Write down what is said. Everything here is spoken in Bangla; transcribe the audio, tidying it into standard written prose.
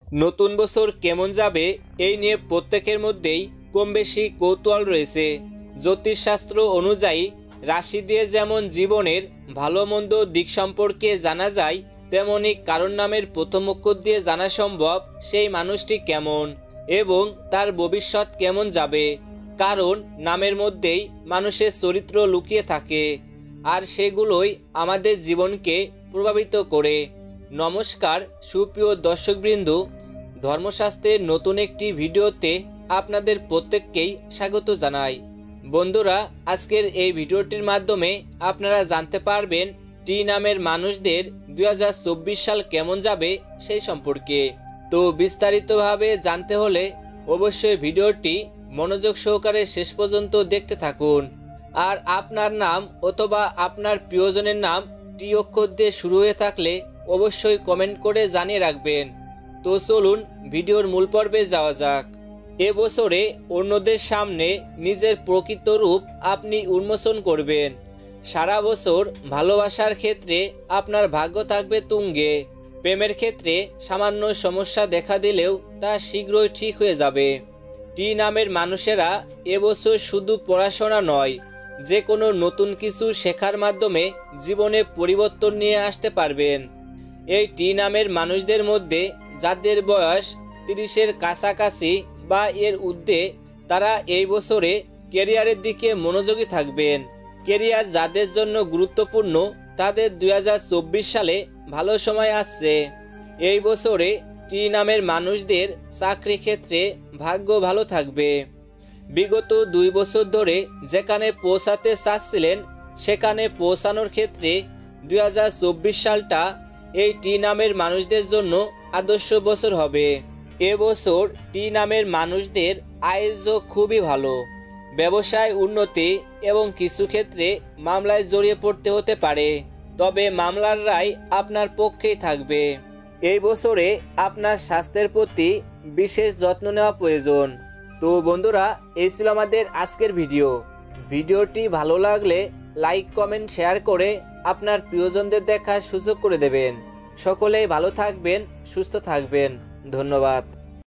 নতুন বছর কেমন যাবে এই নিয়ে প্রত্যেকের মধ্যেই কম বেশি কৌতূহল রয়েছে। জ্যোতিষশাস্ত্র অনুযায়ী রাশি দিয়ে যেমন জীবনের ভালো মন্দ দিক সম্পর্কে জানা যায়, তেমনি কারণ নামের প্রথম অক্ষর দিয়ে জানা সম্ভব সেই মানুষটি কেমন এবং তার ভবিষ্যৎ কেমন যাবে। কারণ নামের মধ্যেই মানুষের চরিত্র লুকিয়ে থাকে, আর সেগুলোই আমাদের জীবনকে প্রভাবিত করে। নমস্কার সুপ্রিয় দর্শকবৃন্দ, ধর্মশাস্ত্রের নতুন একটি ভিডিওতে আপনাদের প্রত্যেককেই স্বাগত জানাই। বন্ধুরা, আজকের এই ভিডিওটির মাধ্যমে আপনারা জানতে পারবেন টি নামের মানুষদের 2024 সাল কেমন যাবে সেই সম্পর্কে। তো বিস্তারিতভাবে জানতে হলে অবশ্যই ভিডিওটি মনোযোগ সহকারে শেষ পর্যন্ত দেখতে থাকুন। আর আপনার নাম অথবা আপনার প্রিয়জনের নাম টি অক্ষর দিয়ে শুরু হয়ে থাকলে অবশ্যই কমেন্ট করে জানিয়ে রাখবেন। তো চলুন ভিডিওর মূল পর্বে যাওয়া যাক। এবছরে অন্যদের সামনে নিজের প্রকৃত রূপ আপনি উন্মোচন করবেন। সারা বছর ভালোবাসার ক্ষেত্রে আপনার ভাগ্য থাকবে তুঙ্গে। প্রেমের ক্ষেত্রে সামান্য সমস্যা দেখা দিলেও তা শীঘ্রই ঠিক হয়ে যাবে। টি নামের মানুষেরা এবছর শুধু পড়াশোনা নয়, যে কোনো নতুন কিছু শেখার মাধ্যমে জীবনে পরিবর্তন নিয়ে আসতে পারবেন। এই টি নামের মানুষদের মধ্যে যাদের বয়স 30-এর কাছাকাছি বা এর ঊর্ধ্বে, তারা এই বছরে ক্যারিয়ারের দিকে মনোযোগী থাকবেন। ক্যারিয়ার যাদের জন্য গুরুত্বপূর্ণ তাদের 2024 সালে ভালো সময় আসছে। এই বছরে টি নামের মানুষদের চাকরি ক্ষেত্রে ভাগ্য ভালো থাকবে। বিগত 2 বছর ধরে যেখানে পৌঁছাতে চাচ্ছিলেন সেখানে পৌঁছানোর ক্ষেত্রে 2024 সালটা এই টি নামের মানুষদের জন্য আদর্শ বছর হবে। এবছর টি নামের মানুষদের আয়ও খুবই ভালো। ব্যবসায় উন্নতি এবং কিছু ক্ষেত্রে মামলায় জড়িয়ে পড়তে হতে পারে, তবে মামলার রায় আপনার পক্ষেই থাকবে। এই বছরে আপনার স্বাস্থ্যের প্রতি বিশেষ যত্ন নেওয়া প্রয়োজন। তো বন্ধুরা, এই ছিল আমাদের আজকের ভিডিওটি ভালো লাগলে লাইক কমেন্ট শেয়ার করে আপনার প্রিয়জনদের দেখার সুযোগ করে দেবেন। সকলেই ভালো থাকবেন, সুস্থ থাকবেন। ধন্যবাদ।